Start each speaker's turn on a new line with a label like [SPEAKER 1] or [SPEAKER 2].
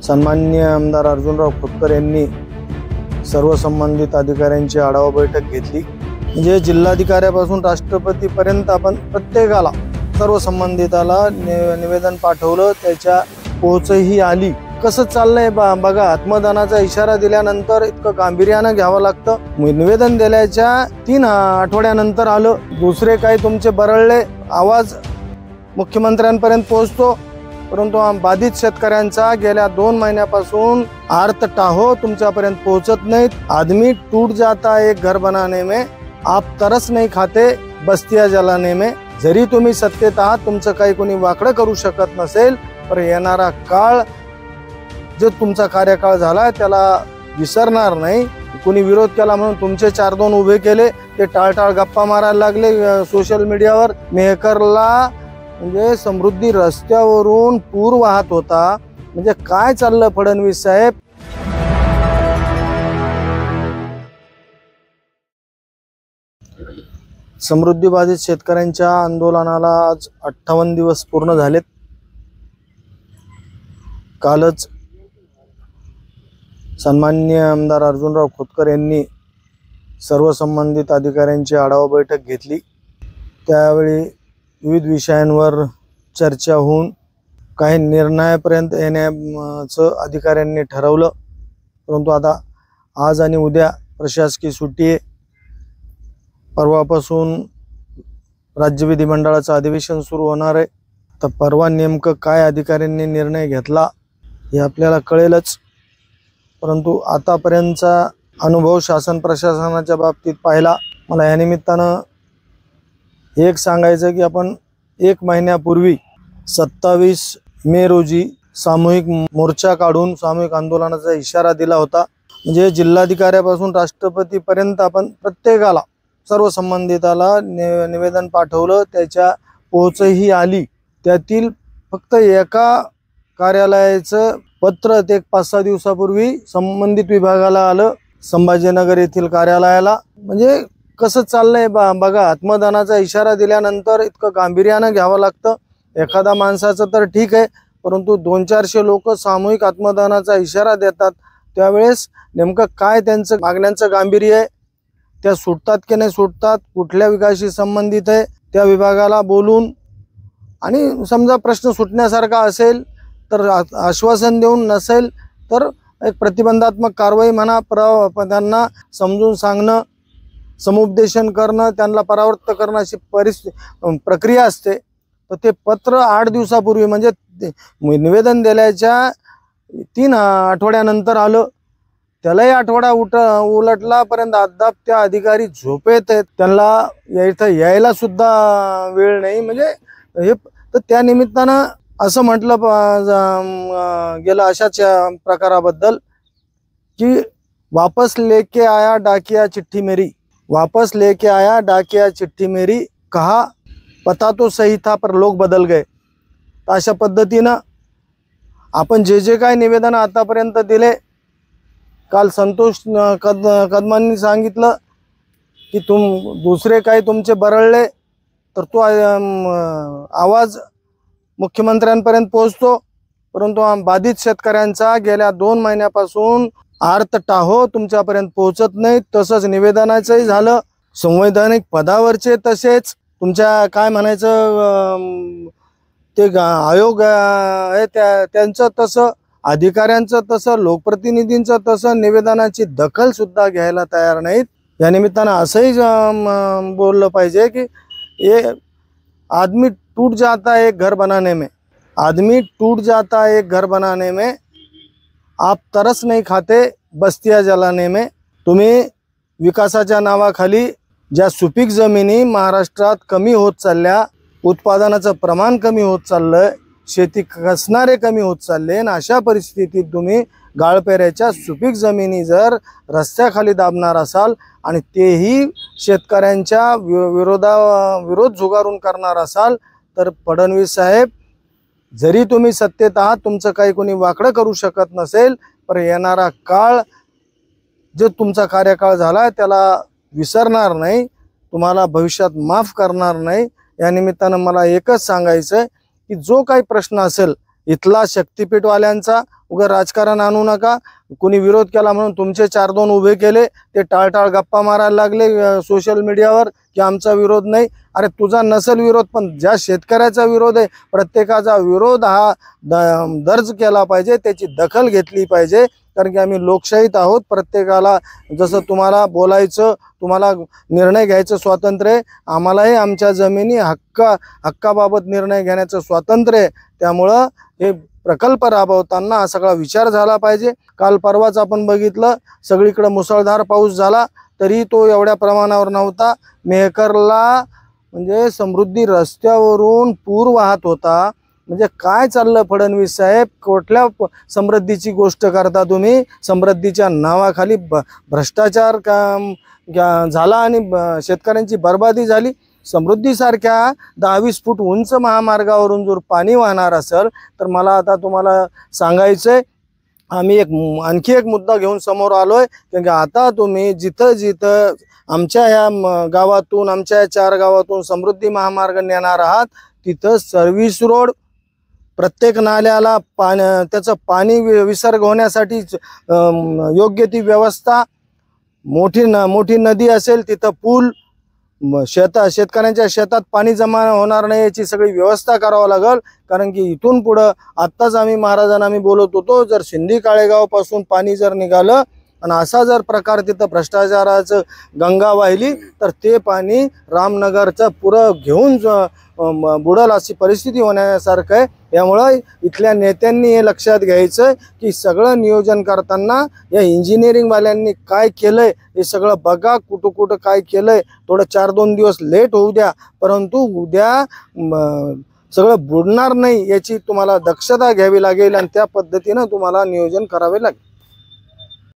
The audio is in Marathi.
[SPEAKER 1] सन्माननीय आमदार अर्जुनराव खोतकर यांनी सर्व संबंधित अधिकाऱ्यांची आढावा बैठक घेतली। म्हणजे जिल्हाधिकाऱ्यापासून राष्ट्रपतीपर्यंत आपण प्रत्येकाला सर्व संबंधिताला निवेदन पाठवलं, त्याच्या पोहोचही आली। कसं चाललंय बघा, आत्मदानाचा इशारा दिल्यानंतर इतकं गांभीर्यानं घ्यावं लागतं। निवेदन दिल्याच्या 3 आठवड्यानंतर आलं, दुसरे काही तुमचे बरळले आवाज मुख्यमंत्र्यांपर्यंत पोहोचतो, परंतु बाधित शेतकऱ्यांचा गेल्या 2 महिन्यापासून आर्त टाहो तुमच्यापर्यंत पोहोचत नाहीत। आदमी टूट जाता एक घर बनाने में, आप तरस नहीं खाते बस्तियां जलाने में। जरी तुम्ही सत्तेत आहात, तुमचं काही कोणी वाकडं करू शकत नसेल, पण येणारा काळ जो तुमचा कार्यकाळ झाला त्याला विसरणार नाही। कोणी विरोध केला म्हणून तुमचे 4-2 उभे केले, ते टाळटाळ गप्पा मारायला लागले सोशल मीडियावर। मेहकरला म्हणजे समृद्धी रस्त्यावरून पूर वाहत होता, म्हणजे काय चाललं फडणवीस साहेब? समृद्धी बाधित शेतकऱ्यांच्या आंदोलनाला आज 58 दिवस पूर्ण झालेत। कालच सन्माननीय आमदार अर्जुनराव खोतकर यांनी सर्व संबंधित अधिकाऱ्यांची आढावा बैठक घेतली। त्यावेळी विविध विषयांवर चर्चा होऊन काही निर्णयापर्यंत येण्याचं अधिकाऱ्यांनी ठरवलं। परंतु आता आज आणि उद्या प्रशासकीय सुट्टी आहे। परवापासून राज्य विधिमंडळाचं अधिवेशन सुरू होणार आहे। तर परवा नेमकं काय अधिकाऱ्यांनी निर्णय घेतला हे आपल्याला कळेलच, परंतु आतापर्यंतचा अनुभव शासन प्रशासनाच्या बाबतीत पाहिला। मला या निमित्तानं एक सांगायचं की आपण 1 महिन्यापूर्वी 27 मे रोजी सामूहिक मोर्चा काढून सामूहिक आंदोलनाचा इशारा दिला होता। म्हणजे जिल्हाधिकाऱ्यापासून राष्ट्रपतीपर्यंत आपण प्रत्येकाला सर्व संबंधिताला निवेदन पाठवलं, त्याच्या पोहोचही आली। त्यातील फक्त एका कार्यालयाचं पत्र ते 5-6 दिवसापूर्वी संबंधित विभागाला आलं, संभाजीनगर येथील कार्यालयाला। म्हणजे कसं चाललंय बघा, आत्मदानाचा इशारा दिल्यानंतर इतकं गांभीर्यानं घ्यावं लागतं। एखादा माणसाचं तर ठीक आहे, परंतु 200-400 लोक सामूहिक आत्मदानाचा इशारा देतात, त्यावेळेस नेमकं काय त्यांचं मागण्यांचं गांभीर्य आहे, त्या सुटतात की नाही सुटतात, कुठल्या विभागाशी संबंधित आहे त्या विभागाला बोलून, आणि समजा प्रश्न सुटण्यासारखा असेल तर आश्वासन देऊन, नसेल तर एक प्रतिबंधात्मक कारवाई म्हणा, त्यांना समजून सांगणं, समुपदेशन करणं, त्यांना परावृत्त करणं अशी प्रक्रिया असते। तर ते पत्र 8 दिवसापूर्वी म्हणजे निवेदन दिल्याच्या 3 आठवड्यानंतर आलं। त्यालाही आठवडा उलटलापर्यंत अद्याप त्या अधिकारी झोपेत आहेत, त्यांना इथं यायला सुद्धा वेळ नाही। म्हणजे हे तर त्या निमित्तानं असं म्हटलं गेलं अशाच प्रकाराबद्दल की वापस लेके आया डाकिया चिट्ठी मेरी, वापस लेके आया डाकिया चिट्ठी मेरी, कहा पता तो सही था पर लोग बदल गए। तर अशा पद्धतीनं आपण जे काय निवेदन आतापर्यंत दिले, काल संतोष कदमांनी सांगितलं की दुसरे काही तुमचे बरळले तर तो आवाज मुख्यमंत्र्यांपर्यंत पोहोचतो, परंतु बाधित शेतकऱ्यांचा गेल्या 2 महिन्यापासून आर्त टाहो तुमच्यापर्यंत पोहोचत नाही। तसंच निवेदनाचंही झालं, संवैधानिक पदावरचे तसेच तुमच्या काय म्हणायचं ते आयोग आहे त्यांचं तसं, अधिकाऱ्यांचं तसं, लोकप्रतिनिधींचं तसं, निवेदनाची दखल सुद्धा घ्यायला तयार नाहीत। या निमित्तानं असंही बोललं पाहिजे की ये आदमी टूट जाता एक घर बनाने में, आदमी टूट जाता एक घर बनाने में, आप तरस नहीं खाते बस्तियां जलाने में। तुम्ही विकासाच्या नावाखाली ज्या सुपीक जमिनी महाराष्ट्रात कमी होत चालल्या, उत्पादनाचं प्रमाण कमी होत चाललंय, शेती कसणारे कमी होत चालले, आणि अशा परिस्थितीत तुम्ही गाळपेऱ्याच्या सुपीक जमिनी जर रस्त्याखाली दाबणार असाल आणि तेही शेतकऱ्यांच्या विरोध झुगारून करणार असाल, तर फडणवीस साहेब, जरी तुम्ही सत्तेत आहात, तुमचं काही कोणी वाकडं करू शकत नसेल, पण येणारा काळ जो तुमचा कार्यकाळ झाला त्याला विसरणार नाही, तुम्हाला भविष्यात माफ करणार नाही। या निमित्तानं मला एकच सांगायचं आहे की जो काही प्रश्न असेल इथला शक्तिपीठवाल्यांचा उगा राजकारण आणू नका. कोणी विरोध केला म्हणून तुमचे 4-2 उभे केले, ते टाळटाळ गप्पा मारायला लागले सोशल मीडियावर की आमचा विरोध नाही. अरे तुझा नसेल विरोध, पण ज्या शेतकऱ्याचा विरोध आहे प्रत्येकाचा विरोध हा दर्ज केला पाहिजे, त्याची दखल घेतली पाहिजे. कारण की आम्ही लोकशाहीत आहोत. प्रत्येकाला जसं तुम्हाला बोलायचं, तुम्हाला निर्णय घ्यायचं स्वातंत्र्य आहे, आम्हालाही आमच्या जमिनी हक्काबाबत निर्णय घेण्याचं स्वातंत्र्य आहे. त्यामुळं हे प्रकल्प राबवताना हा सगळा विचार झाला पाहिजे. काल परवाच आपण बघितलं सगळीकडे मुसळधार पाऊस झाला, तरी तो एवढ्या प्रमाणावर नव्हता. मेहकरला म्हणजे समृद्धी रस्त्यावरून पूर वाहत होता. म्हणजे काय चाललं फडणवीस साहेब? कुठल्या समृद्धीची गोष्ट करता तुम्ही? समृद्धीच्या नावाखाली भ्रष्टाचार झाला आणि शेतकऱ्यांची बर्बादी झाली. समृद्धीसारख्या 10-20 फूट उंच महामार्गावरून जर पाणी वाहणार असेल तर मला आता तुम्हाला सांगायचंय, आम्ही आणखी एक मुद्दा घेऊन समोर आलोय. कारण की आता तुम्ही जिथं जिथं आमच्या ह्या गावातून, आमच्या या 4 गावातून समृद्धी महामार्ग नेणार आहात, तिथं सर्व्हिस रोड, प्रत्येक नाल्याला त्याचं पाणी विसर्ग होण्यासाठी योग्य ती व्यवस्था, मोठी नदी असेल तिथं पूल, शेतकऱ्यांच्या शेतात पाणी जमा होणार नाही याची सगळी व्यवस्था करावं लागेल. कारण की इथून पुढं आत्ताच आम्ही बोलत होतो, जर सिंधी काळेगाव पासून पाणी जर निघालं आणि असा जर प्रकार तिथं भ्रष्टाचाराचं गंगा वाहिली तर ते पाणी रामनगरचं पुरं घेऊन बुडल अशी परिस्थिती होण्यासारखं आहे. यामुळं इथल्या नेत्यांनी हे लक्षात घ्यायचं की सगळं नियोजन करताना या इंजिनिअरिंगवाल्यांनी काय केलंय हे सगळं बघा. कुठं काय केलंय, थोडं 4-2 दिवस लेट होऊ द्या, परंतु उद्या सगळं बुडणार नाही याची तुम्हाला दक्षता घ्यावी लागेल आणि त्या पद्धतीनं तुम्हाला नियोजन करावे लागेल.